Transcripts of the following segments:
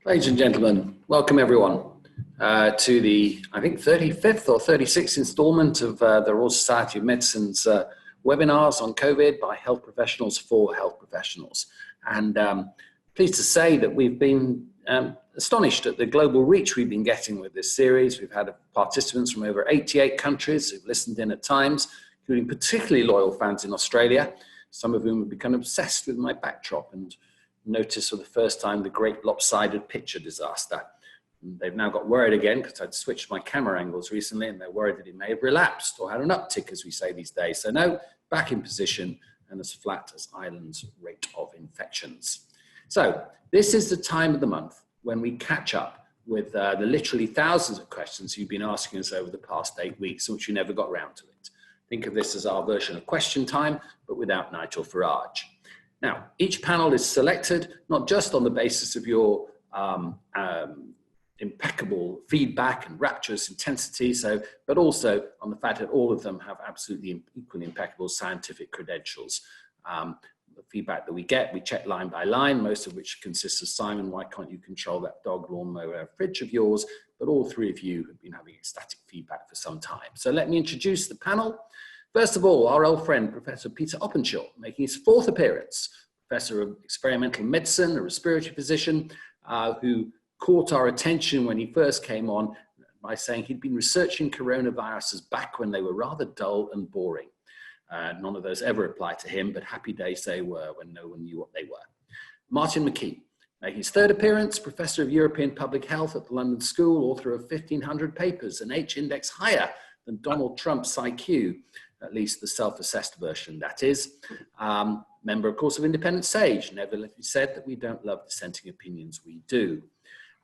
Ladies and gentlemen, welcome everyone to the, I think, 35th or 36th installment of the Royal Society of Medicine's webinars on COVID by health professionals for health professionals. And pleased to say that we've been astonished at the global reach we've been getting with this series. We've had participants from over 88 countries who've listened in at times, including particularly loyal fans in Australia, some of whom have become obsessed with my backdrop and noticed for the first time the great lopsided picture disaster. And they've now got worried again because I'd switched my camera angles recently and they're worried that it may have relapsed or had an uptick, as we say these days. So no, back in position and as flat as Ireland's rate of infections. So this is the time of the month when we catch up with the literally thousands of questions you've been asking us over the past 8 weeks, which we never got round to it. Think of this as our version of question time, but without Nigel Farage. Now, each panel is selected not just on the basis of your impeccable feedback and rapturous intensity, but also on the fact that all of them have absolutely equally impeccable scientific credentials. The feedback that we get, we check line by line, most of which consists of Simon, why can't you control that dog lawnmower fridge of yours? But all three of you have been having ecstatic feedback for some time. So let me introduce the panel. First of all, our old friend, Professor Peter Openshaw, making his fourth appearance, Professor of Experimental Medicine, a respiratory physician, who caught our attention when he first came on by saying he'd been researching coronaviruses back when they were rather dull and boring. None of those ever applied to him, but happy days they were when no one knew what they were. Martin McKee, making his third appearance, Professor of European Public Health at the London School, author of 1,500 papers, an H-index higher than Donald Trump's IQ, at least the self-assessed version, that is. Member, of course, of Independent Sage, never let me said that we don't love dissenting opinions, we do.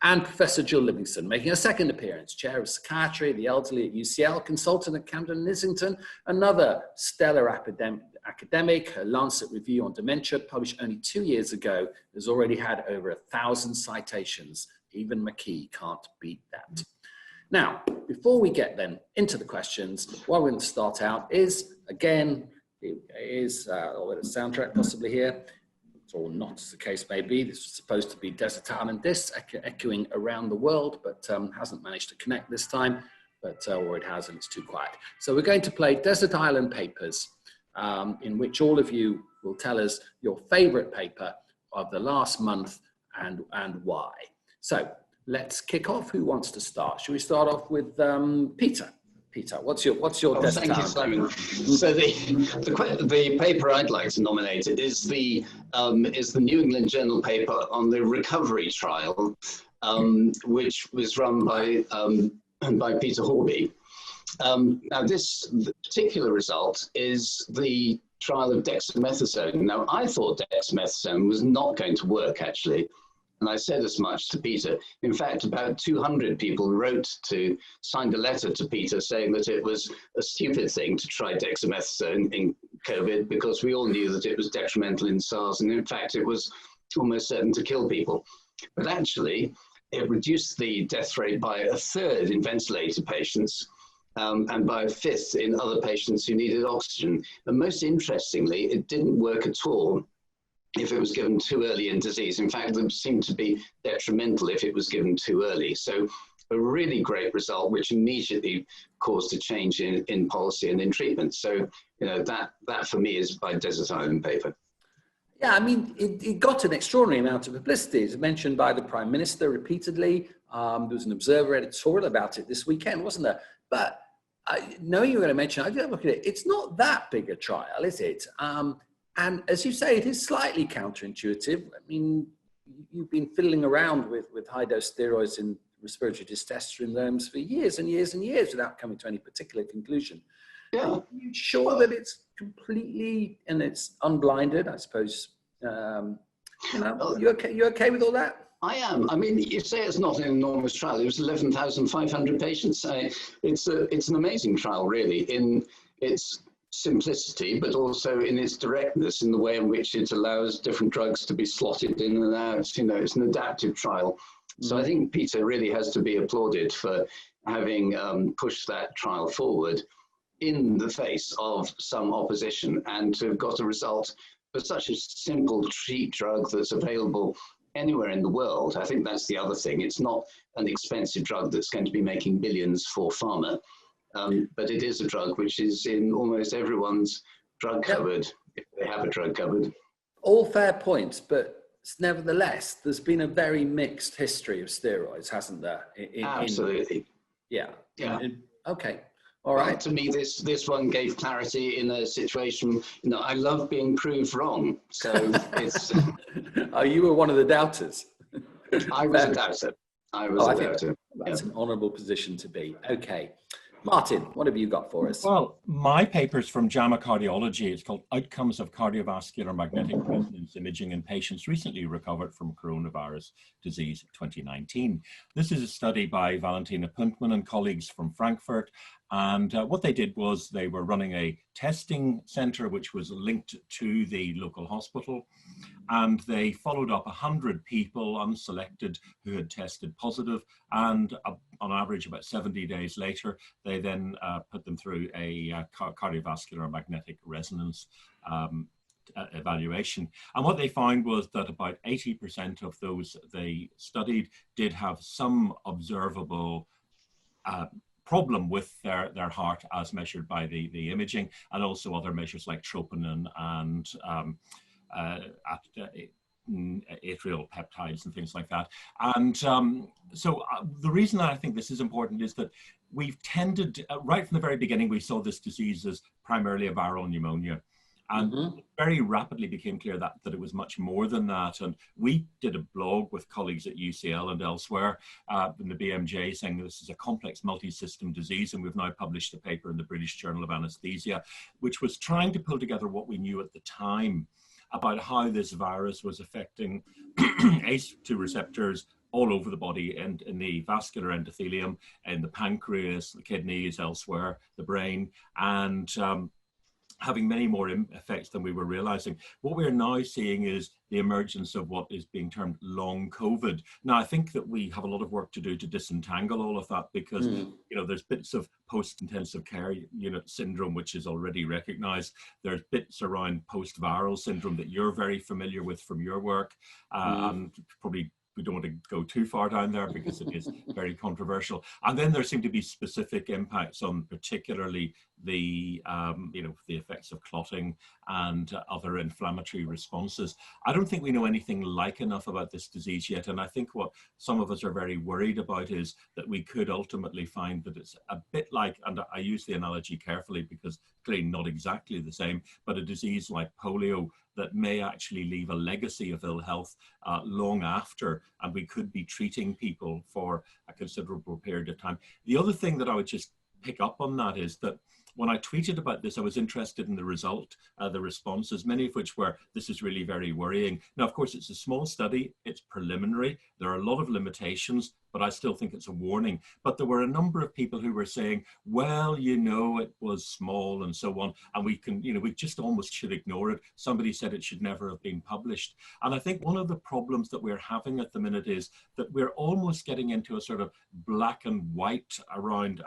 And Professor Gill Livingston, making a second appearance, Chair of Psychiatry, the elderly at UCL, consultant at Camden and Islington, another stellar academic, a Lancet review on dementia, published only 2 years ago, has already had over 1,000 citations. Even McKee can't beat that. Now, before we get then into the questions, what we're going to start out is, again, a soundtrack possibly here, or not as the case may be. This was supposed to be Desert Island Discs echoing around the world, but hasn't managed to connect this time, or it has and it's too quiet. So we're going to play Desert Island Papers, in which all of you will tell us your favorite paper of the last month and why. So let's kick off. Who wants to start? Should we start off with Peter? Peter, what's your Desert Thank you, Simon. So the paper I'd like to nominate is the New England Journal paper on the recovery trial, which was run by Peter Horby. Now, the particular result is the trial of dexamethasone. Now, I thought dexamethasone was not going to work, actually. And I said as much to Peter. In fact, about 200 people signed a letter to Peter saying that it was a stupid thing to try dexamethasone in COVID because we all knew that it was detrimental in SARS. And in fact, it was almost certain to kill people. But actually, it reduced the death rate by a third in ventilator patients and by a fifth in other patients who needed oxygen. And most interestingly, it didn't work at all if it was given too early in disease. In fact, it seemed to be detrimental if it was given too early. So a really great result, which immediately caused a change in policy and in treatment. So, you know, that for me is by Desert Island paper. Yeah, I mean, it got an extraordinary amount of publicity. It's mentioned by the Prime Minister repeatedly. There was an Observer editorial about it this weekend, wasn't there? But knowing you were going to mention, I did look at it. It's not that big a trial, is it? And as you say, it is slightly counterintuitive. I mean, you've been fiddling around with high-dose steroids in respiratory distress syndromes for years and years and years without coming to any particular conclusion. Yeah. Are you sure that it's completely, and it's unblinded, I suppose? You okay with all that? I am. I mean, you say it's not an enormous trial. It was 11,500 patients. It's an amazing trial, really, in its simplicity, but also in its directness, in the way in which it allows different drugs to be slotted in and out. You know, it's an adaptive trial. So I think Peter really has to be applauded for having pushed that trial forward in the face of some opposition and to have got a result for such a simple cheap drug that's available anywhere in the world. I think that's the other thing. It's not an expensive drug that's going to be making billions for pharma, but it is a drug which is in almost everyone's drug cupboard, if they have a drug cupboard. All fair points, but nevertheless, there's been a very mixed history of steroids, hasn't there? Absolutely. Yeah. Okay. All Well, right. to me, this one gave clarity in a situation. You know, I love being proved wrong. So it's. Oh, you were one of the doubters. I was a doubter. I was a doubter. That's an honourable position to be. Okay. Martin, what have you got for us? Well, my paper's from JAMA Cardiology. It's called Outcomes of Cardiovascular Magnetic Resonance Imaging in Patients Recently Recovered from Coronavirus Disease 2019. This is a study by Valentina Puntman and colleagues from Frankfurt. And what they did was they were running a testing center which was linked to the local hospital. And they followed up 100 people, unselected, who had tested positive. And on average, about 70 days later, they then put them through a cardiovascular magnetic resonance evaluation. And what they found was that about 80% of those they studied did have some observable problem with their heart as measured by the imaging, and also other measures like troponin and atrial peptides and things like that. And so the reason I think this is important is that we've tended, right from the very beginning, we saw this disease as primarily a viral pneumonia. And it very rapidly became clear that it was much more than that. And we did a blog with colleagues at UCL and elsewhere in the BMJ saying this is a complex multi-system disease. And we've now published a paper in the British Journal of Anesthesia, which was trying to pull together what we knew at the time about how this virus was affecting ACE2 receptors all over the body and in the vascular endothelium, in the pancreas, the kidneys, elsewhere, the brain, and having many more effects than we were realizing. What we're now seeing is the emergence of what is being termed long COVID. Now, I think that we have a lot of work to do to disentangle all of that because, you know, there's bits of post-intensive care unit syndrome, which is already recognized. There's bits around post-viral syndrome that you're very familiar with from your work, and probably we don't want to go too far down there because it is very controversial. And then there seem to be specific impacts on particularly the, you know, the effects of clotting and other inflammatory responses. I don't think we know anything like enough about this disease yet. And I think what some of us are very worried about is that we could ultimately find that it's a bit like, and I use the analogy carefully because clearly not exactly the same, but a disease like polio that may actually leave a legacy of ill health long after, and we could be treating people for a considerable period of time. The other thing that I would just pick up on that is that when I tweeted about this, I was interested in the result, the responses, many of which were, this is really very worrying. Now, of course, it's a small study, it's preliminary, there are a lot of limitations, but I still think it's a warning. But there were a number of people who were saying, well, you know, it was small and so on, and we can, you know, we just almost should ignore it. Somebody said it should never have been published. And I think one of the problems that we're having at the minute is that we're almost getting into a sort of black and white around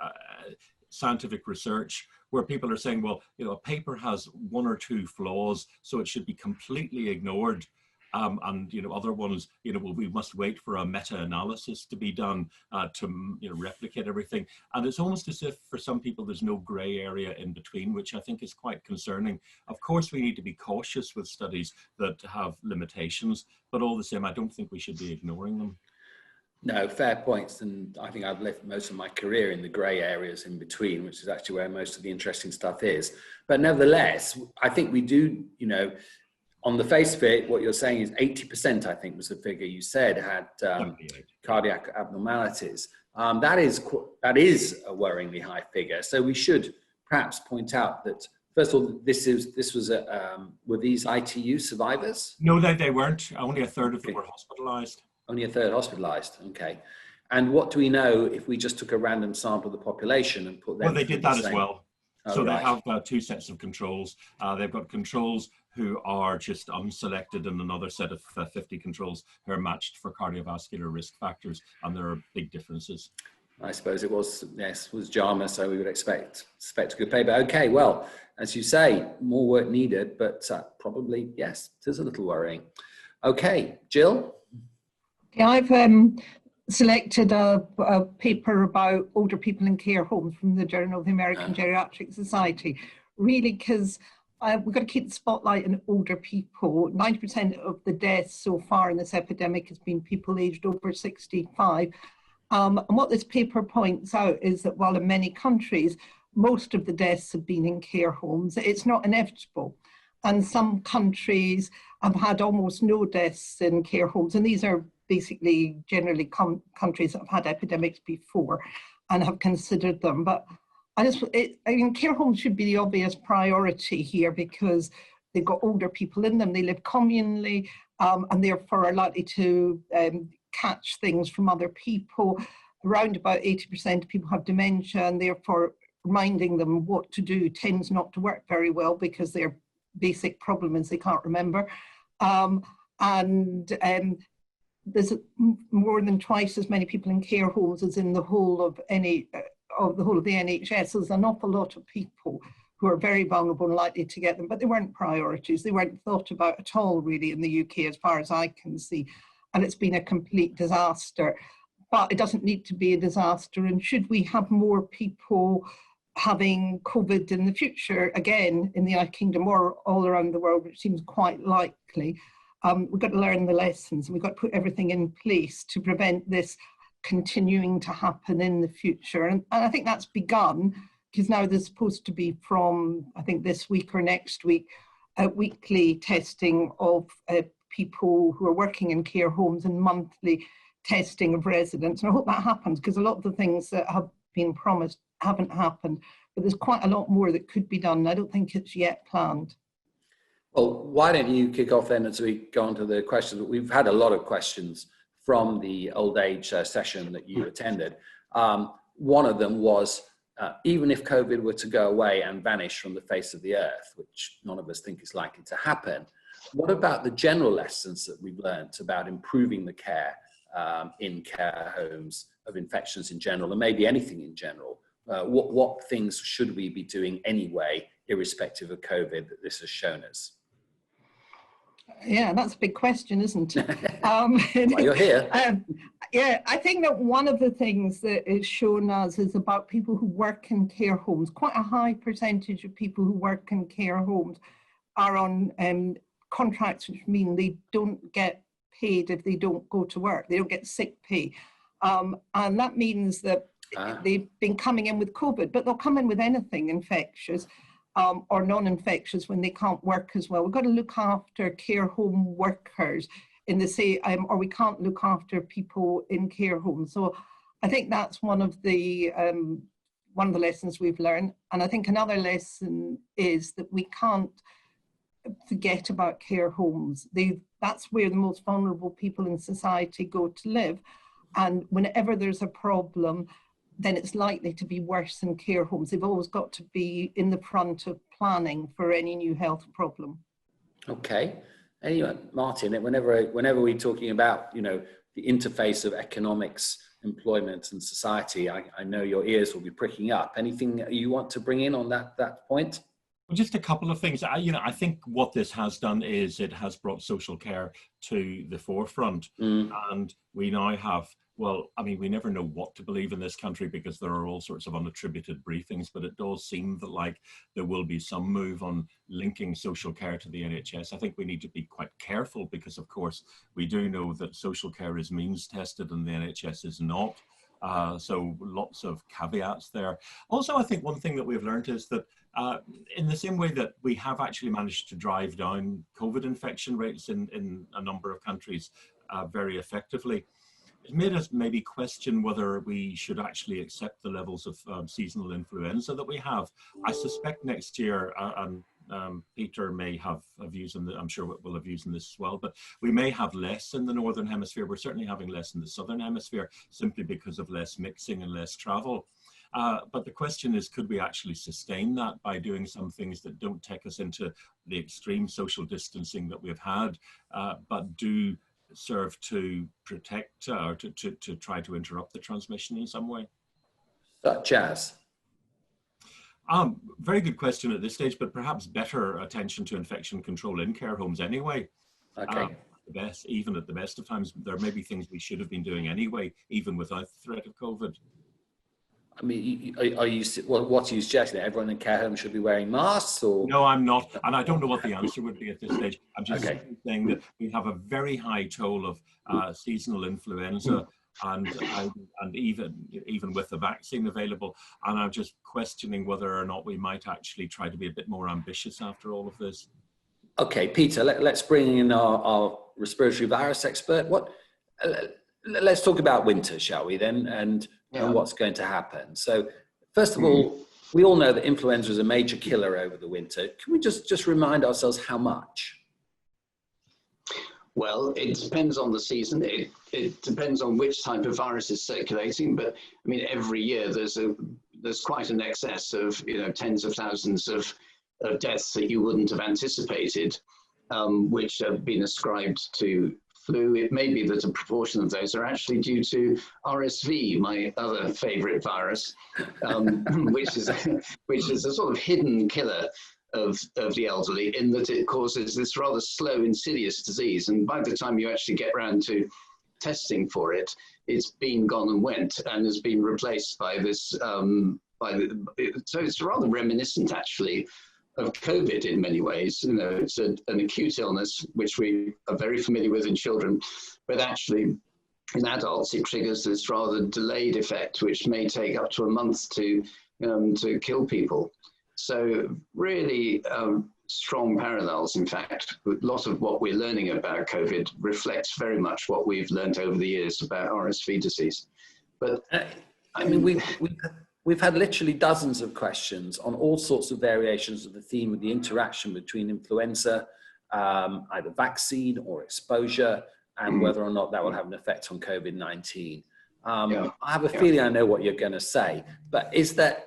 scientific research, where people are saying, well, you know, a paper has one or two flaws, so it should be completely ignored. And, you know, other ones, you know, well, we must wait for a meta-analysis to be done to, you know, replicate everything. And it's almost as if for some people, there's no gray area in between, which I think is quite concerning. Of course, we need to be cautious with studies that have limitations, but all the same, I don't think we should be ignoring them. No, fair points. And I think I've lived most of my career in the grey areas in between, which is actually where most of the interesting stuff is. But nevertheless, I think we do, you know, on the face of it, what you're saying is 80%, I think was the figure you said, had cardiac abnormalities. That is a worryingly high figure. So we should perhaps point out that, first of all, were these ITU survivors? No, they weren't. Only a third of them were hospitalized. Only a third hospitalized, okay. And what do we know if we just took a random sample of the population and put them? Well, they did that as well. So right. They have two sets of controls. They've got controls who are just unselected and another set of 50 controls who are matched for cardiovascular risk factors, and there are big differences. I suppose it was, yes, was JAMA, so we would expect a good paper. Okay, well, as you say, more work needed, but probably, yes, it is a little worrying. Okay, Gill? Okay, I've selected a paper about older people in care homes from the Journal of the American Geriatric Society, really because we've got to keep the spotlight on older people. 90% of the deaths so far in this epidemic has been people aged over 65. And what this paper points out is that while in many countries, most of the deaths have been in care homes, it's not inevitable. And some countries have had almost no deaths in care homes. And these are basically generally countries that have had epidemics before and have considered them. But I mean, care homes should be the obvious priority here because they've got older people in them, they live communally, and therefore are likely to catch things from other people. Around about 80% of people have dementia, and therefore reminding them what to do tends not to work very well because their basic problem is they can't remember. There's more than twice as many people in care homes as in the whole of the NHS. So there's an awful lot of people who are very vulnerable and likely to get them, but they weren't priorities. They weren't thought about at all really in the UK as far as I can see. And it's been a complete disaster, but it doesn't need to be a disaster. And should we have more people having COVID in the future, again, in the United Kingdom or all around the world, which seems quite likely, we've got to learn the lessons and we've got to put everything in place to prevent this continuing to happen in the future. And I think that's begun because now there's supposed to be from, I think this week or next week, weekly testing of people who are working in care homes and monthly testing of residents. And I hope that happens because a lot of the things that have been promised haven't happened, but there's quite a lot more that could be done. I don't think it's yet planned. Well, why don't you kick off then as we go on to the questions? We've had a lot of questions from the old age session that you attended. One of them was, even if COVID were to go away and vanish from the face of the earth, which none of us think is likely to happen, what about the general lessons that we've learned about improving the care in care homes of infections in general, and maybe anything in general? What things should we be doing anyway, irrespective of COVID, that this has shown us? Yeah, that's a big question, isn't it? Why you're here. Yeah, I think that one of the things that is shown us is about people who work in care homes. Quite a high percentage of people who work in care homes are on contracts, which mean they don't get paid if they don't go to work. They don't get sick pay. And that means that they've been coming in with COVID, but they'll come in with anything infectious. Or non-infectious when they can't work as well. We've got to look after care home workers in the same, or we can't look after people in care homes. So I think that's one of the lessons we've learned. And I think another lesson is that we can't forget about care homes. That's where the most vulnerable people in society go to live. And whenever there's a problem, then it's likely to be worse in care homes. They've always got to be in the front of planning for any new health problem. Okay. Anyway, Martin, whenever we're talking about, the interface of economics, employment and society, I know your ears will be pricking up. Anything you want to bring in on that point? Well, just a couple of things. I think what this has done is it has brought social care to the forefront. And we now have, well, I mean, we never know what to believe in this country because there are all sorts of unattributed briefings, but it does seem that like there will be some move on linking social care to the NHS. I think we need to be quite careful because, of course, we do know that social care is means tested and the NHS is not. So lots of caveats there. Also, I think one thing that we've learned is that in the same way that we have actually managed to drive down COVID infection rates in a number of countries very effectively, it made us maybe question whether we should actually accept the levels of seasonal influenza that we have. I suspect next year, Peter may have views on I'm sure we'll have views on this as well, but we may have less in the Northern Hemisphere. We're certainly having less in the Southern Hemisphere simply because of less mixing and less travel. But the question is, could we actually sustain that by doing some things that don't take us into the extreme social distancing that we've had, but do serve to protect or to try to interrupt the transmission in some way? Such as? Very good question at this stage, but perhaps better attention to infection control in care homes anyway. Okay. the best, even at the best of times, there may be things we should have been doing anyway, even without the threat of COVID. I mean, what are you suggesting? That everyone in care homes should be wearing masks, or? No, I'm not, and I don't know what the answer would be at this stage. I'm just Okay. saying that we have a very high toll of seasonal influenza, and even with the vaccine available, and I'm just questioning whether or not we might actually try to be a bit more ambitious after all of this. Okay, Peter, let's bring in our respiratory virus expert. Let's talk about winter, shall we then, and what's going to happen. So first of all, we all know that influenza is a major killer over the winter. Can we just remind ourselves how much? Well, it depends on the season. It depends on which type of virus is circulating. But I mean, every year there's quite an excess of tens of thousands of deaths that you wouldn't have anticipated, which have been ascribed to flu. It may be that a proportion of those are actually due to RSV, my other favorite virus, which is a sort of hidden killer of the elderly, in that it causes this rather slow, insidious disease. And by the time you actually get around to testing for it, it's been gone and went and has been replaced by this, so it's rather reminiscent actually of COVID in many ways. It's an acute illness, which we are very familiar with in children, but actually in adults, it triggers this rather delayed effect, which may take up to a month to kill people. So really strong parallels. In fact, a lot of what we're learning about COVID reflects very much what we've learned over the years about RSV disease. But I mean, we've had literally dozens of questions on all sorts of variations of the theme of the interaction between influenza, either vaccine or exposure, and whether or not that will have an effect on COVID-19. I have a feeling I know what you're going to say, but is there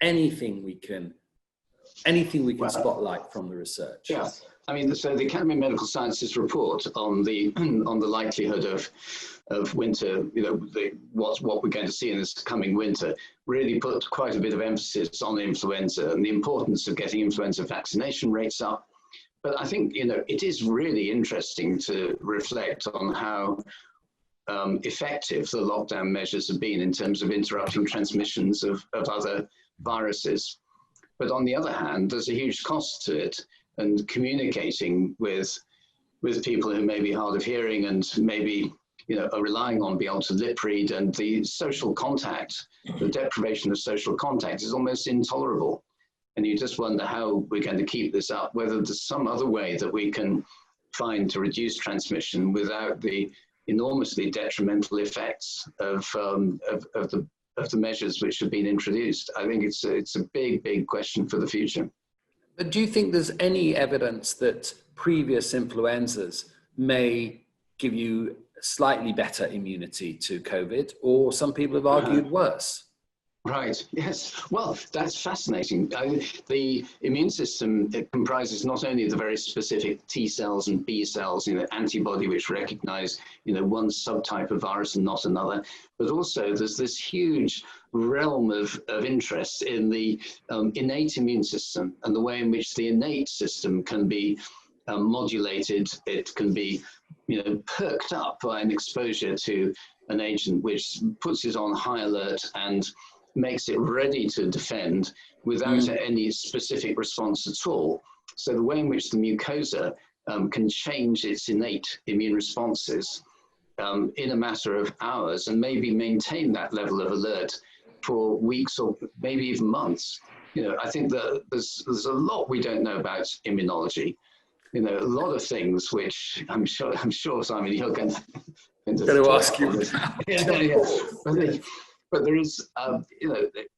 anything we can spotlight from the research? Yeah, I mean, so the Academy of Medical Sciences report on the likelihood of winter, what we're going to see in this coming winter, really put quite a bit of emphasis on influenza and the importance of getting influenza vaccination rates up. But I think, it is really interesting to reflect on how effective the lockdown measures have been in terms of interrupting transmissions of other viruses. But on the other hand, there's a huge cost to it, and communicating with people who may be hard of hearing and maybe are relying on being able to lip read, and the social contact, the deprivation of social contact is almost intolerable. And you just wonder how we're going to keep this up, whether there's some other way that we can find to reduce transmission without the enormously detrimental effects of the measures which have been introduced. I think it's a big question for the future. But do you think there's any evidence that previous influenzas may give you slightly better immunity to COVID, or some people have argued worse? Right, yes. Well, that's fascinating. The immune system, it comprises not only the very specific T cells and B cells, antibody which recognize, one subtype of virus and not another, but also there's this huge realm of interest in the innate immune system and the way in which the innate system can be modulated. It can be, perked up by an exposure to an agent which puts it on high alert and makes it ready to defend without any specific response at all. So the way in which the mucosa can change its innate immune responses in a matter of hours, and maybe maintain that level of alert for weeks or maybe even months. I think that there's a lot we don't know about immunology. A lot of things which I'm sure Simon, you're going to ask you about. But there is,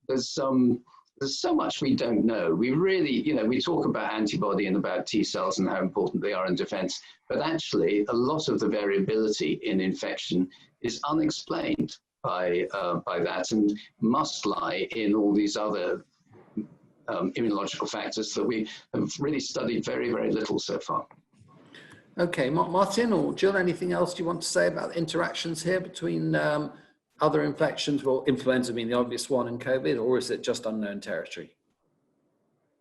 there's so much we don't know. We really, we talk about antibody and about T cells and how important they are in defense, but actually a lot of the variability in infection is unexplained by that, and must lie in all these other immunological factors that we have really studied very, very little so far. Okay, Martin or Gill, anything else you want to say about interactions here between other infections, well, influenza being the obvious one, and COVID, or is it just unknown territory?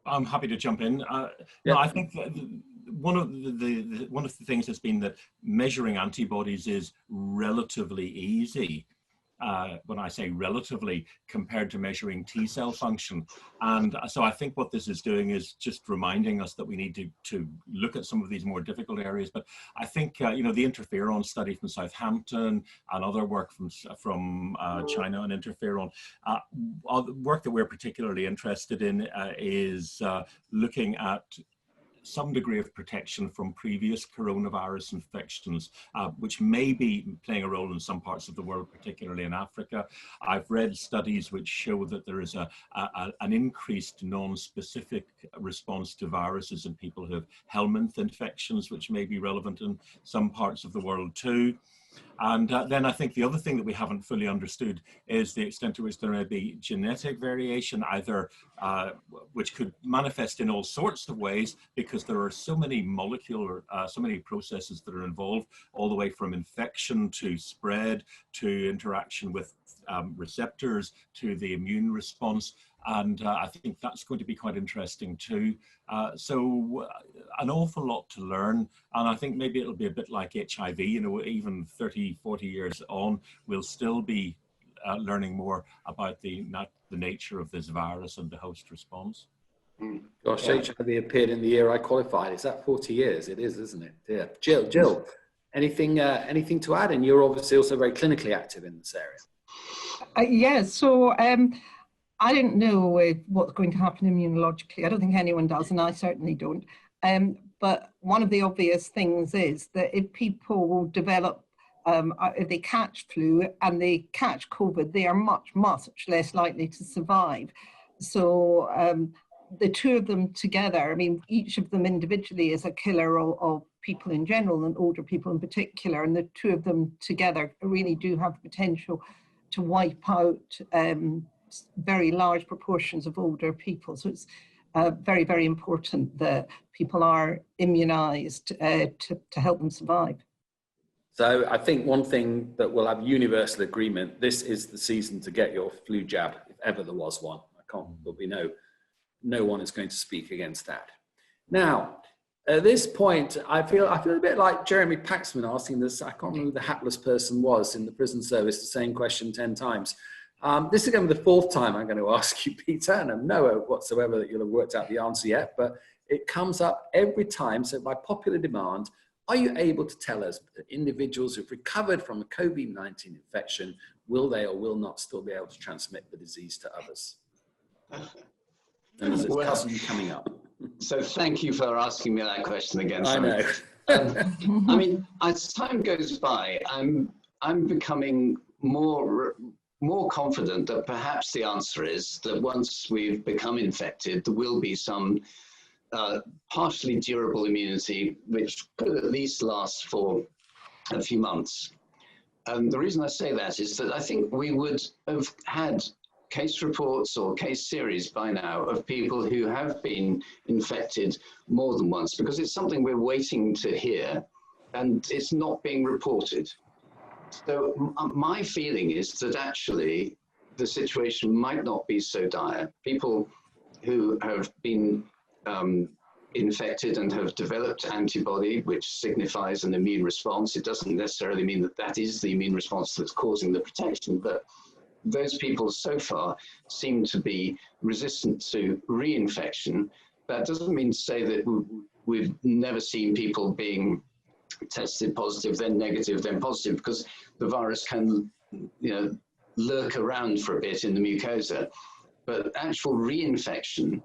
I'm happy to jump in. No, I think that one of the things has been that measuring antibodies is relatively easy. When I say relatively, compared to measuring T cell function. And so I think what this is doing is just reminding us that we need to look at some of these more difficult areas. But I think, you know, the interferon study from Southampton and other work from China on interferon, work that we're particularly interested in is looking at some degree of protection from previous coronavirus infections, which may be playing a role in some parts of the world, particularly in Africa. I've read studies which show that there is an increased non-specific response to viruses in people who have helminth infections, which may be relevant in some parts of the world too. And then I think the other thing that we haven't fully understood is the extent to which there may be genetic variation, either which could manifest in all sorts of ways, because there are so many so many processes that are involved, all the way from infection to spread to interaction with receptors to the immune response. And I think that's going to be quite interesting too. So an awful lot to learn. And I think maybe it'll be a bit like HIV, you know, even 30, 40 years on, we'll still be learning more about the nature of this virus and the host response. Gosh, HIV appeared in the year I qualified. Is that 40 years? It is, isn't it? Yeah. Gill, anything to add? And you're obviously also very clinically active in this area. Yeah, so I don't know what's going to happen immunologically. I don't think anyone does, and I certainly don't. But one of the obvious things is that if people develop, if they catch flu and they catch COVID, they are much, much less likely to survive. So the two of them together, I mean, each of them individually is a killer of people in general and older people in particular, and the two of them together really do have the potential to wipe out very large proportions of older people. So it's very, very important that people are immunized to help them survive. So I think one thing that we'll have universal agreement, this is the season to get your flu jab, if ever there was one. There'll be no one is going to speak against that. Now, at this point, I feel a bit like Jeremy Paxman asking this, I can't remember who the hapless person was in the prison service, the same question 10 times. This is going to be the fourth time I'm going to ask you, Peter, and I have no hope whatsoever that you'll have worked out the answer yet, but it comes up every time. So by popular demand, are you able to tell us that individuals who've recovered from a COVID-19 infection, will they or will not still be able to transmit the disease to others? And there's a cousin coming up. So thank you for asking me that question again. I know. I mean, as time goes by, I'm becoming more confident that perhaps the answer is that once we've become infected, there will be some partially durable immunity, which could at least last for a few months. The reason I say that is that I think we would have had case reports or case series by now of people who have been infected more than once, because it's something we're waiting to hear and it's not being reported. So my feeling is that actually the situation might not be so dire. People who have been infected and have developed antibody, which signifies an immune response, it doesn't necessarily mean that that is the immune response that's causing the protection, but those people so far seem to be resistant to reinfection. That doesn't mean to say that we've never seen people being tested positive, then negative, then positive, because the virus can, you know, lurk around for a bit in the mucosa. But actual reinfection,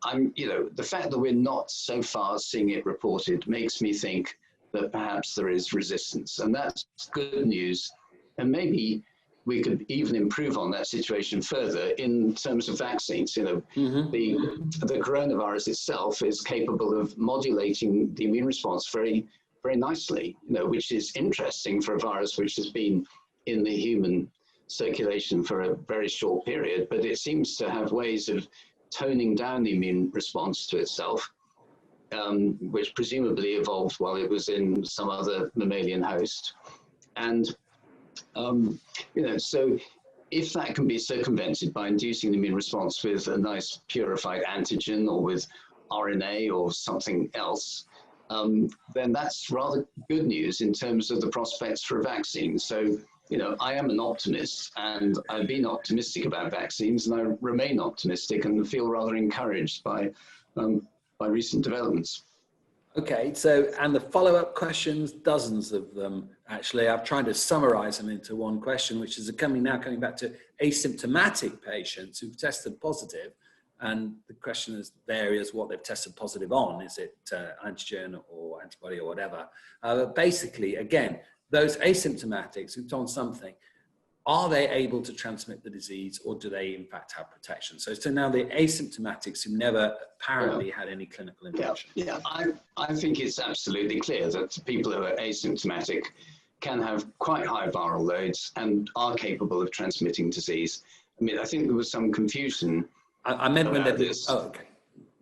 the fact that we're not so far seeing it reported makes me think that perhaps there is resistance, and that's good news. And maybe we could even improve on that situation further in terms of vaccines. You know, the coronavirus itself is capable of modulating the immune response very, very nicely, you know, which is interesting for a virus which has been in the human circulation for a very short period, but it seems to have ways of toning down the immune response to itself, which presumably evolved while it was in some other mammalian host. And so if that can be circumvented by inducing the immune response with a nice purified antigen or with RNA or something else, then that's rather good news in terms of the prospects for a vaccine. So, you know, I am an optimist, and I've been optimistic about vaccines, and I remain optimistic and feel rather encouraged by recent developments. Okay, so, and the follow-up questions, dozens of them, actually. I'm trying to summarize them into one question, which is coming back to asymptomatic patients who've tested positive. And the question is varies what they've tested positive on. Is it antigen or antibody or whatever? But basically, again, those asymptomatics who've done something, are they able to transmit the disease, or do they in fact have protection? So now the asymptomatics who never apparently had any clinical infection. Yeah, I think it's absolutely clear that people who are asymptomatic can have quite high viral loads and are capable of transmitting disease. I mean, I think there was some confusion. I meant when they did this. Oh, okay.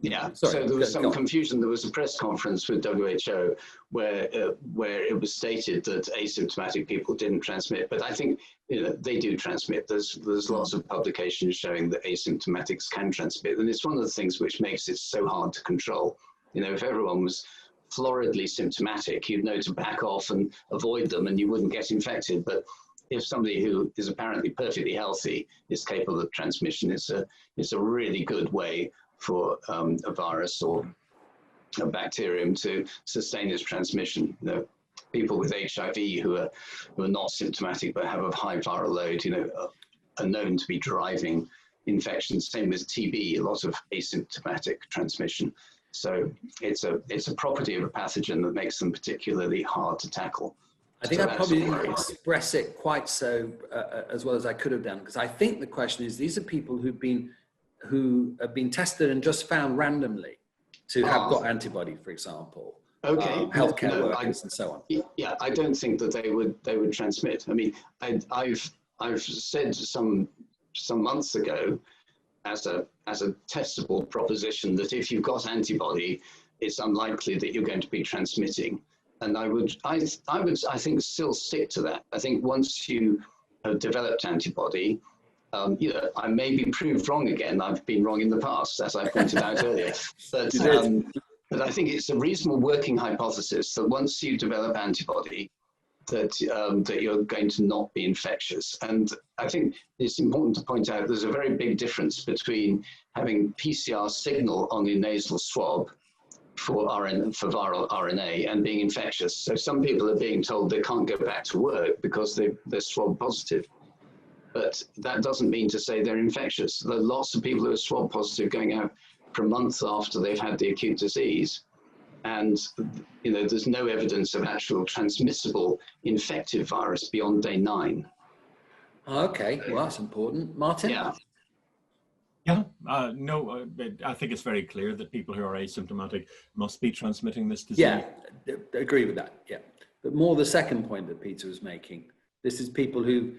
Yeah, sorry, so there was some confusion. There was a press conference with WHO where it was stated that asymptomatic people didn't transmit, but I think, you know, they do transmit. There's lots of publications showing that asymptomatics can transmit, and it's one of the things which makes it so hard to control. You know, if everyone was floridly symptomatic, you'd know to back off and avoid them, and you wouldn't get infected. But if somebody who is apparently perfectly healthy is capable of transmission, it's a really good way for a virus or a bacterium to sustain its transmission. You know, people with HIV who are not symptomatic but have a high viral load, you know, are known to be driving infections. Same with TB, a lot of asymptomatic transmission. So it's a property of a pathogen that makes them particularly hard to tackle. I think I probably didn't express it quite so as well as I could have done, because I think the question is, these are people who have been tested and just found randomly to have got antibody, for example. Okay. Healthcare workers and so on. Yeah, I don't think that they would transmit. I mean, I've said some months ago as a testable proposition that if you've got antibody, it's unlikely that you're going to be transmitting. And I would, I think, still stick to that. I think once you have developed antibody, you know, I may be proved wrong again. I've been wrong in the past, as I pointed out earlier. But I think it's a reasonable working hypothesis that once you develop antibody, that you're going to not be infectious. And I think it's important to point out there's a very big difference between having PCR signal on your nasal swab for viral RNA and being infectious. So some people are being told they can't go back to work because they're swab positive. But that doesn't mean to say they're infectious. There are lots of people who are swab positive going out for a month after they've had the acute disease. And, you know, there's no evidence of actual transmissible infective virus beyond day 9. Okay, well, that's important. Martin? Yeah, no, I think it's very clear that people who are asymptomatic must be transmitting this disease. Yeah, I agree with that, yeah. But more the second point that Peter was making. This is people who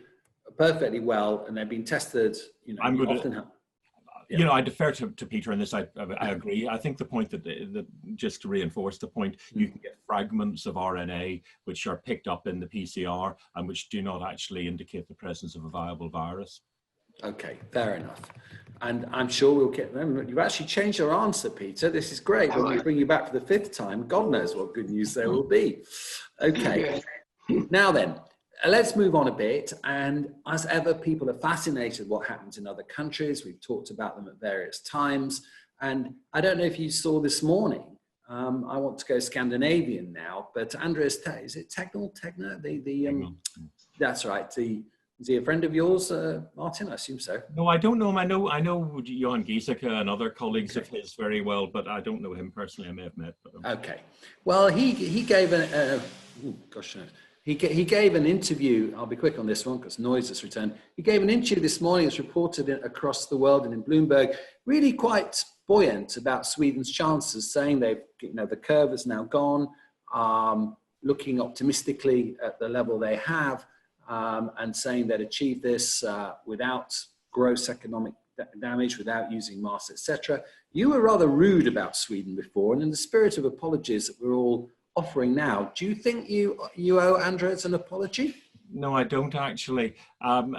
are perfectly well and they've been tested, you know, You know, I defer to Peter on this. I agree. I think the point that just to reinforce the point, you can get fragments of RNA which are picked up in the PCR and which do not actually indicate the presence of a viable virus. Okay, fair enough. And I'm sure we'll get them. You've actually changed your answer, Peter. This is great. When we bring you back for the 5th time, God knows what good news there will be. Okay, now then, let's move on a bit. And as ever, people are fascinated what happens in other countries. We've talked about them at various times. And I don't know if you saw this morning, I want to go Scandinavian now, but Andreas, is it Tegner? That's right. Is he a friend of yours, Martin? I assume so. No, I don't know him. I know Johan Giesecke and other colleagues of his very well, but I don't know him personally. I may have met. But, Okay. Well, he gave he gave an interview. I'll be quick on this one because noise has returned. He gave an interview this morning. It's reported across the world and in Bloomberg. Really quite buoyant about Sweden's chances, saying the curve is now gone, looking optimistically at the level they have. And saying they'd achieve this without gross economic damage, without using masks, etc. You were rather rude about Sweden before, and in the spirit of apologies that we're all offering now, do you think you owe Andreas an apology? No, I don't actually.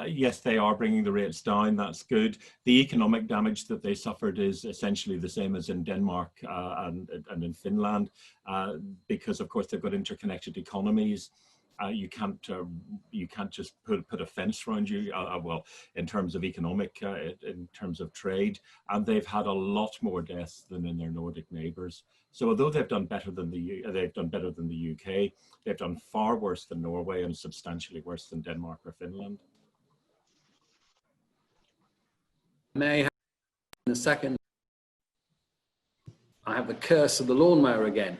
Yes, they are bringing the rates down. That's good. The economic damage that they suffered is essentially the same as in Denmark and in Finland, because of course they've got interconnected economies. You can't just put a fence around you. Well, in terms of economic, in terms of trade, and they've had a lot more deaths than in their Nordic neighbours. So although they've done better than the UK, they've done far worse than Norway and substantially worse than Denmark or Finland. May have in a second. I have the curse of the lawnmower again,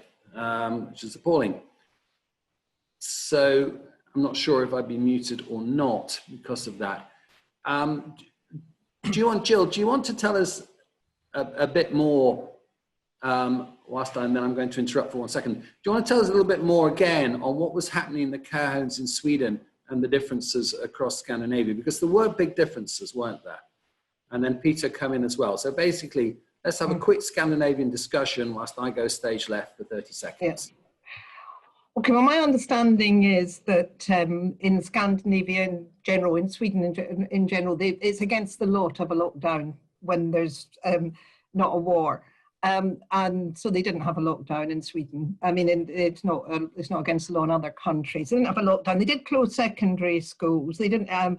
which is appalling. So I'm not sure if I'd be muted or not because of that. Jill, do you want to tell us a bit more, whilst I'm going to interrupt for 1 second. Do you want to tell us a little bit more again on what was happening in the care homes in Sweden and the differences across Scandinavia? Because there were big differences, weren't there? And then Peter come in as well. So basically, let's have a quick Scandinavian discussion whilst I go stage left for 30 seconds. Yes. Okay, well, my understanding is that in Scandinavia in general, in Sweden in general, it's against the law to have a lockdown when there's not a war. And so they didn't have a lockdown in Sweden. I mean, it's not against the law in other countries. They didn't have a lockdown. They did close secondary schools. They didn't, and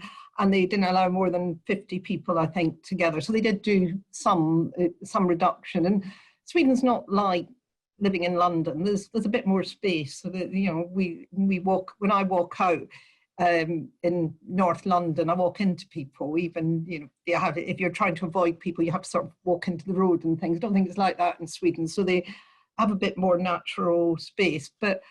they didn't allow more than 50 people, I think, together. So they did do some reduction. And Sweden's not like living in London. There's a bit more space. So that, you know, we walk, when I walk out in North London, I walk into people. Even, you know, if you're trying to avoid people, you have to sort of walk into the road and things. I don't think it's like that in Sweden. So they have a bit more natural space. But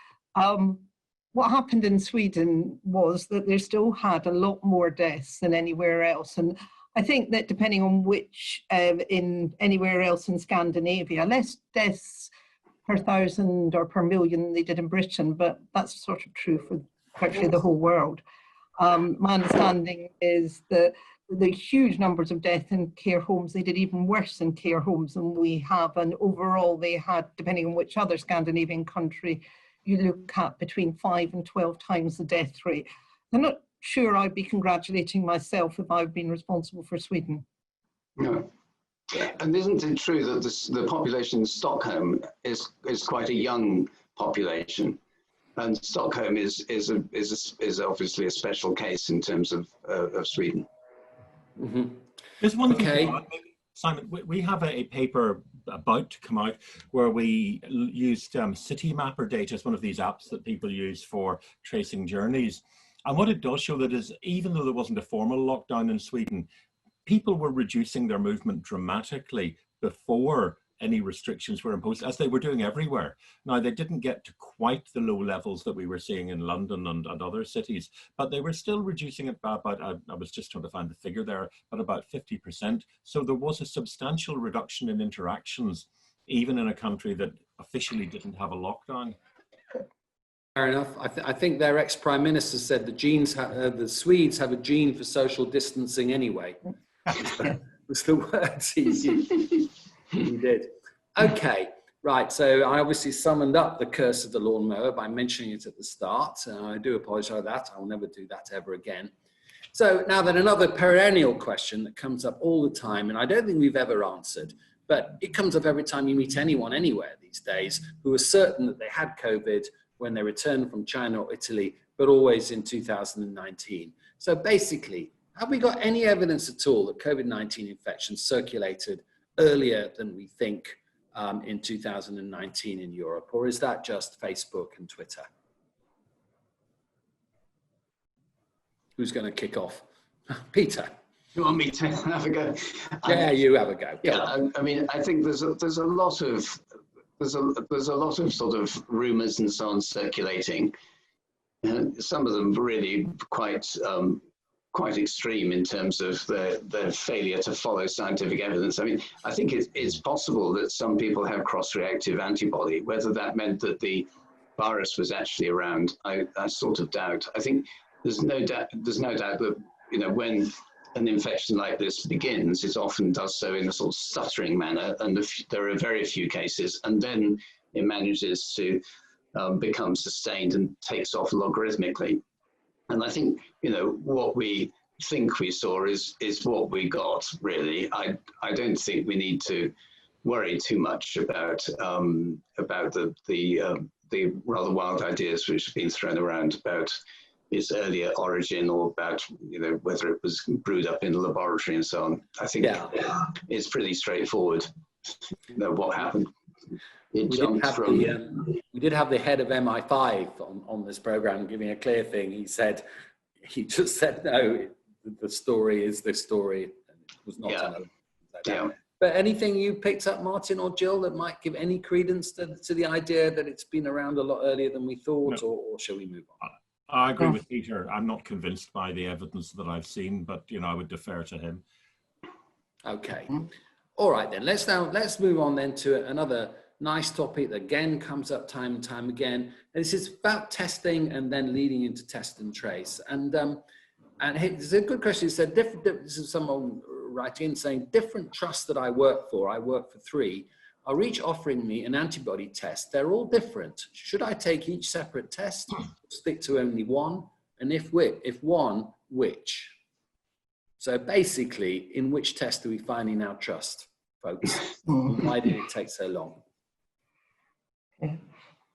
what happened in Sweden was that they still had a lot more deaths than anywhere else. And I think that depending on which, in anywhere else in Scandinavia, less deaths per 1,000 or per million than they did in Britain, but that's sort of true for virtually the whole world. My understanding is that the huge numbers of death in care homes, they did even worse in care homes than we have. And overall, they had, depending on which other Scandinavian country you look at, between 5 and 12 times the death rate. I'm not sure I'd be congratulating myself if I've been responsible for Sweden. No. And isn't it true that the population in Stockholm is quite a young population, and Stockholm is obviously a special case in terms of Sweden. Mm-hmm. There's one thing, Simon. We have a paper about to come out where we used City Mapper data as one of these apps that people use for tracing journeys, and what it does show that is, even though there wasn't a formal lockdown in Sweden, people were reducing their movement dramatically before any restrictions were imposed, as they were doing everywhere. Now, they didn't get to quite the low levels that we were seeing in London and other cities, but they were still reducing it by about, I was just trying to find the figure there, but about 50%. So there was a substantial reduction in interactions, even in a country that officially didn't have a lockdown. Fair enough. I think their ex-prime minister said the Swedes have a gene for social distancing anyway. Was the words he did. Okay, right. So I obviously summoned up the curse of the lawnmower by mentioning it at the start. I do apologise for that. I will never do that ever again. So now then, another perennial question that comes up all the time, and I don't think we've ever answered, but it comes up every time you meet anyone anywhere these days who are certain that they had COVID when they returned from China or Italy, but always in 2019. So basically, have we got any evidence at all that COVID-19 infections circulated earlier than we think in 2019 in Europe, or is that just Facebook and Twitter? Who's going to kick off? Peter. You want me to have a go? Yeah, you have a go. Yeah, I mean, I think there's a lot of sort of rumours and so on circulating. Some of them really quite extreme in terms of their failure to follow scientific evidence. I mean, I think it's possible that some people have cross-reactive antibody. Whether that meant that the virus was actually around, I sort of doubt. I think there's no doubt that, you know, when an infection like this begins, it often does so in a sort of stuttering manner, and there are very few cases, and then it manages to become sustained and takes off logarithmically. And I think, you know, what we think we saw is what we got, really. I don't think we need to worry too much about the rather wild ideas which have been thrown around about its earlier origin, or about, you know, whether it was brewed up in the laboratory and so on. I think it's pretty straightforward, you know, what happened. We did have the head of MI5 on this program giving a clear thing. He just said, no, the story is this story. It was not another. But anything you picked up, Martin or Gill, that might give any credence to the idea that it's been around a lot earlier than we thought, or shall we move on? I agree with Peter. I'm not convinced by the evidence that I've seen, but, you know, I would defer to him. Okay. All right, then. Let's move on then to another nice topic that again comes up time and time again. And this is about testing and then leading into test and trace. And it's a good question. It said, this is someone writing in saying, different trusts that I work for 3, are each offering me an antibody test. They're all different. Should I take each separate test, stick to only one? And if one, which? So basically, in which test are we finding our trust, folks? Why did it take so long?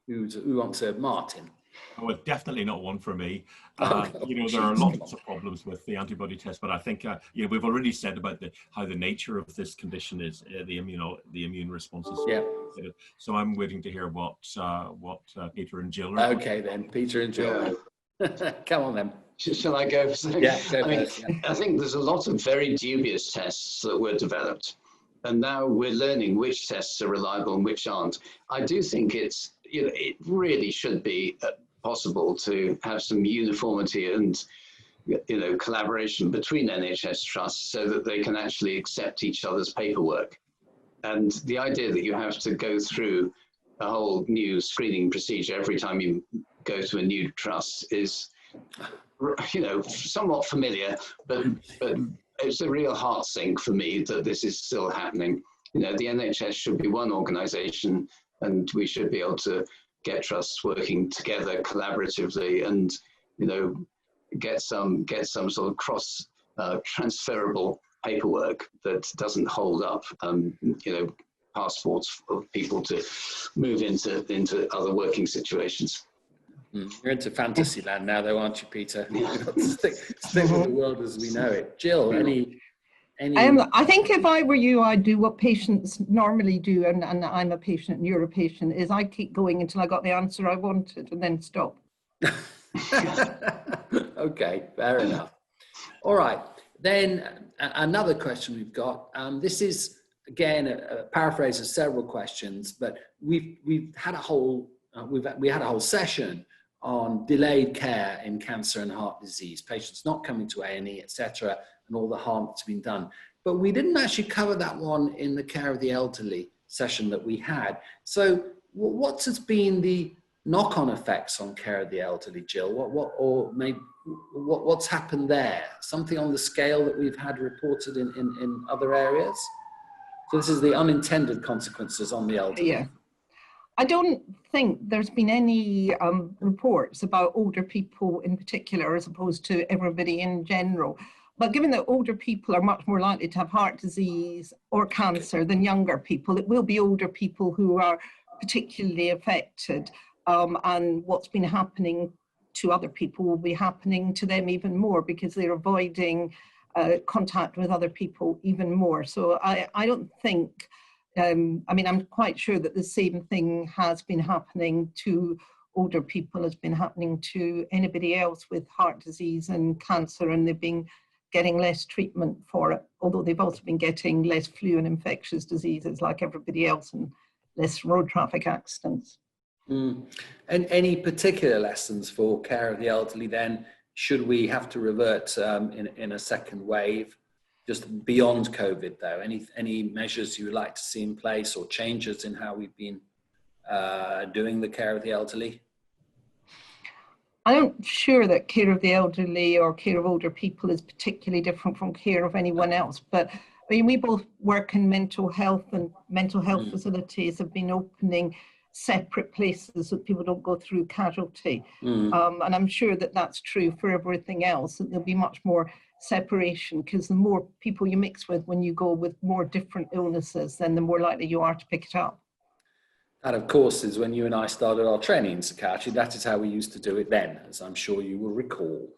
Who wants to? Martin? Oh, well, definitely not one for me. You know, there are lots of problems with the antibody test, but I think you know, we've already said about how the nature of this condition is the immune responses. Yeah. So I'm waiting to hear what Peter and Jill are. Okay, then Peter and Jill. Come on then. Shall I go? Yeah, go first. I think there's a lot of very dubious tests that were developed, and now we're learning which tests are reliable and which aren't. I do think it's, you know, it really should be possible to have some uniformity and, you know, collaboration between NHS trusts so that they can actually accept each other's paperwork. And the idea that you have to go through a whole new screening procedure every time you go to a new trust is, you know, somewhat familiar, but it's a real heart sink for me that this is still happening. You know, the NHS should be one organisation, and we should be able to get trusts working together collaboratively, and, you know, get some sort of cross transferable paperwork that doesn't hold up, you know, passports of people to move into other working situations. You're into fantasy land now, though, aren't you, Peter? stick with the world as we know it. Jill, any? I think if I were you, I'd do what patients normally do, and I'm a patient and you're a patient, is I keep going until I got the answer I wanted and then stop. Okay, fair enough. All right, then another question we've got. This is, again, a paraphrase of several questions, but we've had a whole we had a whole session on delayed care in cancer and heart disease, patients not coming to A&E, etc., and all the harm that's been done. But we didn't actually cover that one in the care of the elderly session that we had. So what has been the knock-on effects on care of the elderly, Jill? What's happened there? Something on the scale that we've had reported in other areas? So this is the unintended consequences on the elderly. Yeah. I don't think there's been any reports about older people in particular, as opposed to everybody in general. But given that older people are much more likely to have heart disease or cancer than younger people, it will be older people who are particularly affected. And what's been happening to other people will be happening to them even more, because they're avoiding contact with other people even more. So I don't think, I mean, I'm quite sure that the same thing has been happening to older people as been happening to anybody else with heart disease and cancer, and they've been getting less treatment for it, although they've also been getting less flu and infectious diseases like everybody else, and less road traffic accidents. And any particular lessons for care of the elderly then, should we have to revert in a second wave, just beyond COVID though? Any measures you would like to see in place, or changes in how we've been doing the care of the elderly? I'm not sure that care of the elderly or care of older people is particularly different from care of anyone else, but I mean, we both work in mental health, and mental health facilities have been opening separate places so people don't go through casualty. And I'm sure that that's true for everything else, that there'll be much more separation, because the more people you mix with when you go with more different illnesses, then the more likely you are to pick it up. That, of course, is when you and I started our training in psychiatry. That is how we used to do it then, as I'm sure you will recall.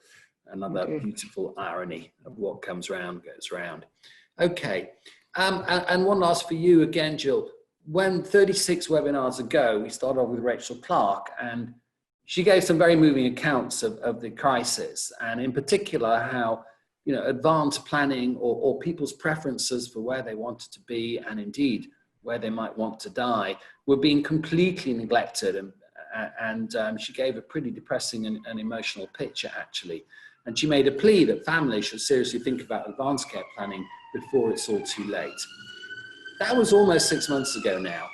Another beautiful irony of what comes round goes round. Okay, and one last for you again, Gill. When 36 webinars ago, we started off with Rachel Clark, and she gave some very moving accounts of the crisis, and in particular how, you know, advanced planning or people's preferences for where they wanted to be, and indeed where they might want to die, were being completely neglected. And she gave a pretty depressing and emotional picture, actually. And she made a plea that families should seriously think about advanced care planning before it's all too late. That was almost 6 months ago now.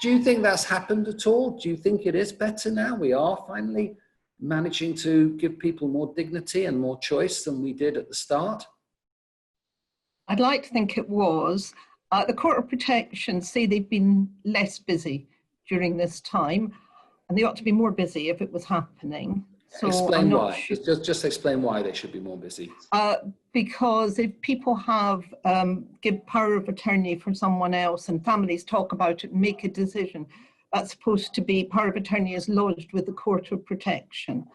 Do you think that's happened at all? Do you think it is better now? We are finally managing to give people more dignity and more choice than we did at the start? I'd like to think it was. The Court of Protection say they've been less busy during this time, and they ought to be more busy if it was happening. So explain why. Sure. Just explain why they should be more busy. Because if people have give power of attorney for someone else and families talk about it and make a decision, that's supposed to be, power of attorney is lodged with the Court of Protection.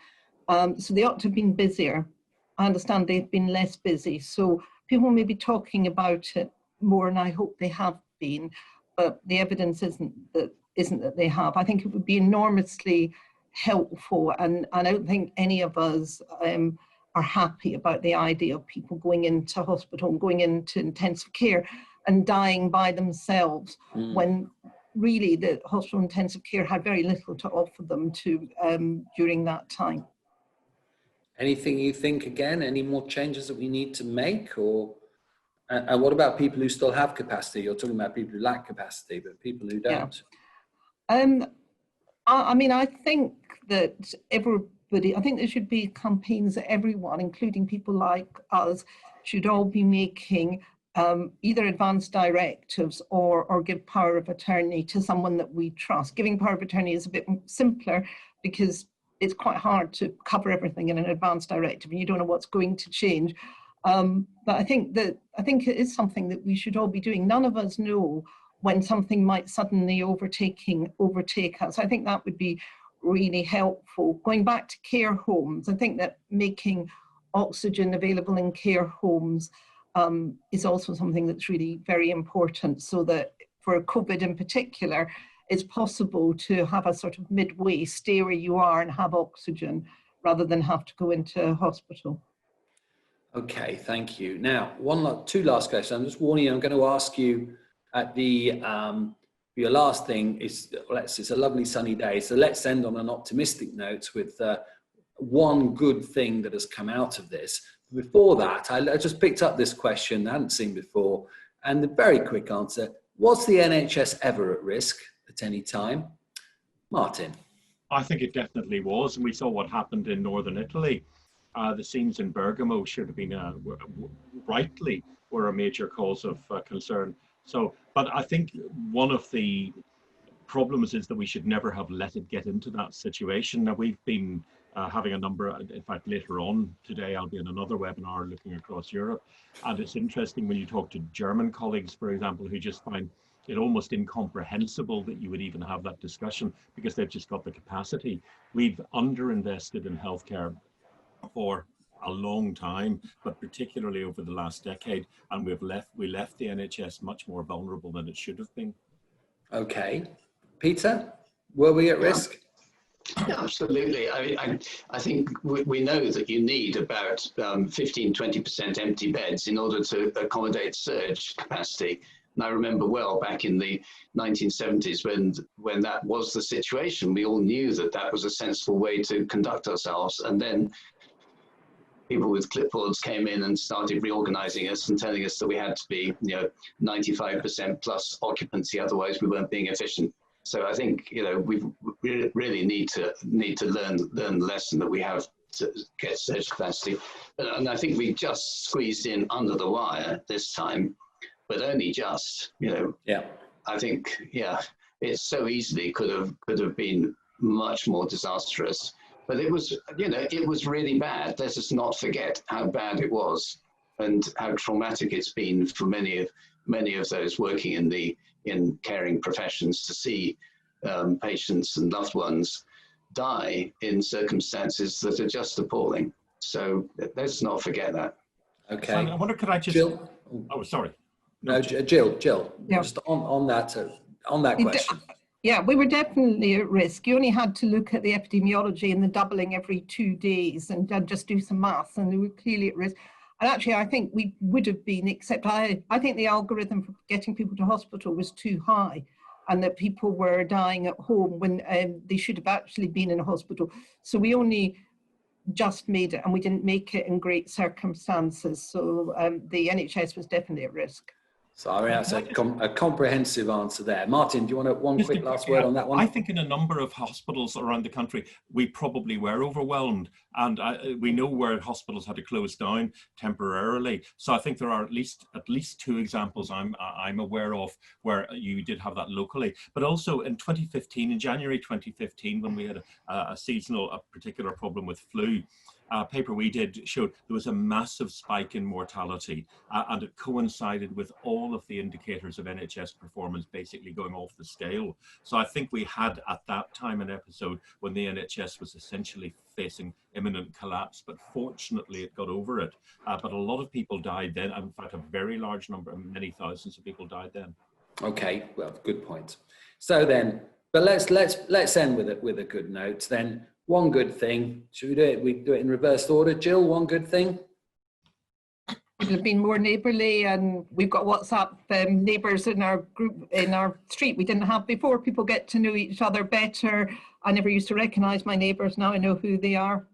So they ought to have been busier. I understand they've been less busy. So people may be talking about it more, and I hope they have been, but the evidence isn't that they have. I think it would be enormously helpful, and I don't think any of us are happy about the idea of people going into hospital and going into intensive care and dying by themselves when really the hospital intensive care had very little to offer them to during that time. Anything you think, again, any more changes that we need to make? Or and what about people who still have capacity? You're talking about people who lack capacity, but people who don't. Yeah. I mean, I think that everybody, I think there should be campaigns that everyone, including people like us, should all be making either advance directives or give power of attorney to someone that we trust. Giving power of attorney is a bit simpler because it's quite hard to cover everything in an advance directive and you don't know what's going to change. But I think it is something that we should all be doing. None of us know when something might suddenly overtake us. I think that would be really helpful. Going back to care homes, I think that making oxygen available in care homes is also something that's really very important, so that for COVID in particular, it's possible to have a sort of midway, stay where you are and have oxygen rather than have to go into hospital. Okay, thank you. Now, two last questions. I'm just warning you, I'm going to ask you at your last thing is, it's a lovely sunny day, so let's end on an optimistic note with one good thing that has come out of this. Before that, I just picked up this question I hadn't seen before, and the very quick answer: was the NHS ever at risk at any time? Martin? I think it definitely was, and we saw what happened in northern Italy. The scenes in Bergamo should have been rightly were a major cause of concern. So, but I think one of the problems is that we should never have let it get into that situation. Now, we've been having a number, in fact, later on today, I'll be in another webinar looking across Europe. And it's interesting when you talk to German colleagues, for example, who just find it almost incomprehensible that you would even have that discussion because they've just got the capacity. We've underinvested in healthcare for a long time, but particularly over the last decade, and we left the NHS much more vulnerable than it should have been. Okay, Peter, were we at risk? Yeah, absolutely. I think we know that you need about 15-20% empty beds in order to accommodate surge capacity. And I remember well back in the 1970s when that was the situation, we all knew that that was a sensible way to conduct ourselves. And then people with clipboards came in and started reorganizing us and telling us that we had to be, 95% plus occupancy, otherwise we weren't being efficient. So I think, we really need to learn the lesson that we have to get surge capacity. And I think we just squeezed in under the wire this time, but only just, Yeah. I think, it so easily could have been much more disastrous. But it was, you know, it was really bad. Let us not forget how bad it was and how traumatic it's been for many of those working in caring professions to see patients and loved ones die in circumstances that are just appalling. So let's not forget that. Okay. So I wonder, could I just... Jill? Oh, sorry. No, Jill, Yeah. just on that question. Yeah, we were definitely at risk. You only had to look at the epidemiology and the doubling every 2 days and just do some maths, and we were clearly at risk. And actually, I think we would have been, except I think the algorithm for getting people to hospital was too high, and that people were dying at home when they should have actually been in a hospital. So we only just made it, and we didn't make it in great circumstances. So the NHS was definitely at risk. So I mean, that's a comprehensive answer there. Martin, do you want one quick last word on that one? I think in a number of hospitals around the country, we probably were overwhelmed, and we know where hospitals had to close down temporarily. So I think there are at least 2 examples I'm aware of where you did have that locally. But also in 2015, in January 2015, when we had a particular problem with flu, paper we did showed there was a massive spike in mortality, and it coincided with all of the indicators of NHS performance basically going off the scale. So I think we had at that time an episode when the NHS was essentially facing imminent collapse, but fortunately it got over it. But a lot of people died then. In fact, a very large number, many thousands of people died then. Okay, well, good point. So then, but let's end with a good note then. One good thing. Should we do it? We do it in reverse order. Jill, one good thing. It would have been more neighbourly, and we've got WhatsApp neighbours in our group, in our street we didn't have before. People get to know each other better. I never used to recognise my neighbours. Now I know who they are.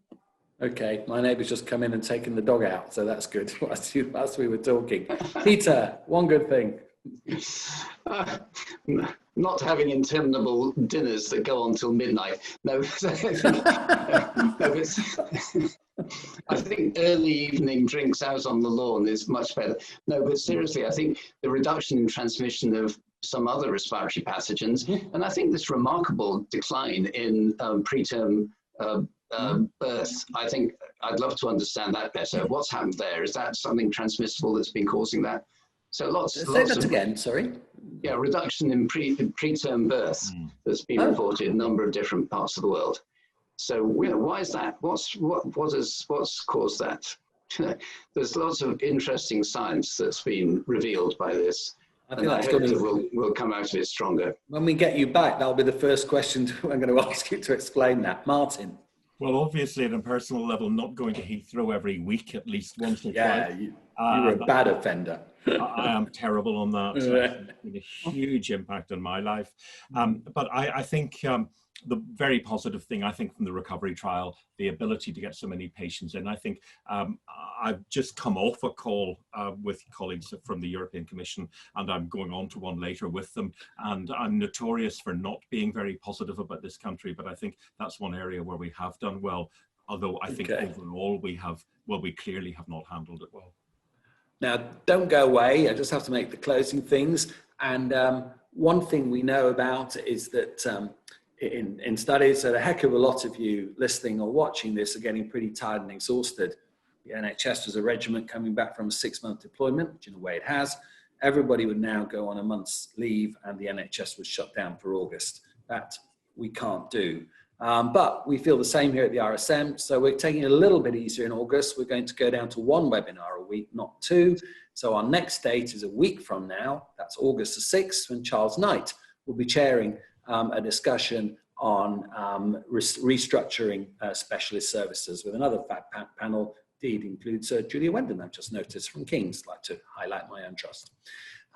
Okay, my neighbour's just come in and taken the dog out, so that's good. As we were talking. Peter, one good thing. Not having interminable dinners that go on till midnight. No, I think early evening drinks out on the lawn is much better. No, but seriously, I think the reduction in transmission of some other respiratory pathogens, and I think this remarkable decline in preterm birth, I think I'd love to understand that better. What's happened there? Is that something transmissible that's been causing that? So lots of, again, sorry. Yeah, reduction in preterm birth that's been reported in a number of different parts of the world. So, you know, why is that? What's caused that? There's lots of interesting science that's been revealed by this. I think that's going to we'll come out of it stronger. When we get you back, that'll be the first question I'm going to ask you to explain that. Martin. Well, obviously, at a personal level, not going to Heathrow every week, at least once or twice. Yeah, you're a bad offender. I am terrible on that. It's been a huge impact on my life. But I think the very positive thing, I think, from the recovery trial, the ability to get so many patients in. I think I've just come off a call with colleagues from the European Commission, and I'm going on to one later with them. And I'm notorious for not being very positive about this country, but I think that's one area where we have done well. Although I think overall we clearly have not handled it well. Now, don't go away. I just have to make the closing things. And one thing we know about is that in studies that a heck of a lot of you listening or watching this are getting pretty tired and exhausted. The NHS was a regiment coming back from a 6-month deployment, which in a way it has. Everybody would now go on a month's leave, and the NHS was shut down for August. That we can't do. But we feel the same here at the RSM. So we're taking it a little bit easier in August. We're going to go down to 1 webinar a week, not 2. So our next date is a week from now. That's August the 6th, when Charles Knight will be chairing a discussion on restructuring specialist services with another panel. Indeed includes Julia Wendon, I've just noticed, from King's. I'd like to highlight my own trust.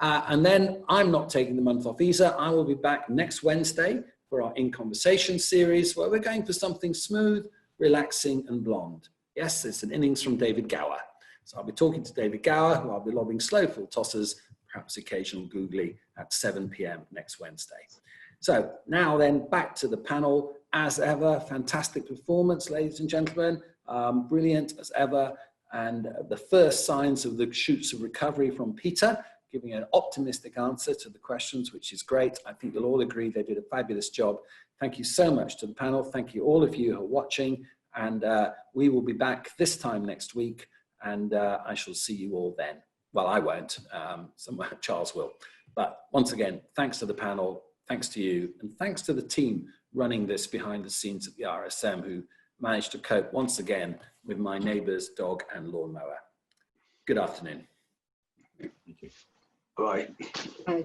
And then I'm not taking the month off either. I will be back next Wednesday for our In Conversation series, where we're going for something smooth, relaxing, and blonde. Yes, it's an innings from David Gower. So I'll be talking to David Gower, who I'll be lobbing slow full tosses, perhaps occasional googly, at 7 p.m. next Wednesday. So now then, back to the panel. As ever, fantastic performance, ladies and gentlemen. Brilliant as ever. And the first signs of the shoots of recovery from Peter giving an optimistic answer to the questions, which is great. I think you'll all agree they did a fabulous job. Thank you so much to the panel. Thank you all of you who are watching, and we will be back this time next week, and I shall see you all then. Well, I won't, Charles will. But once again, thanks to the panel, thanks to you, and thanks to the team running this behind the scenes at the RSM, who managed to cope once again with my neighbour's dog and lawnmower. Good afternoon. Bye. Bye.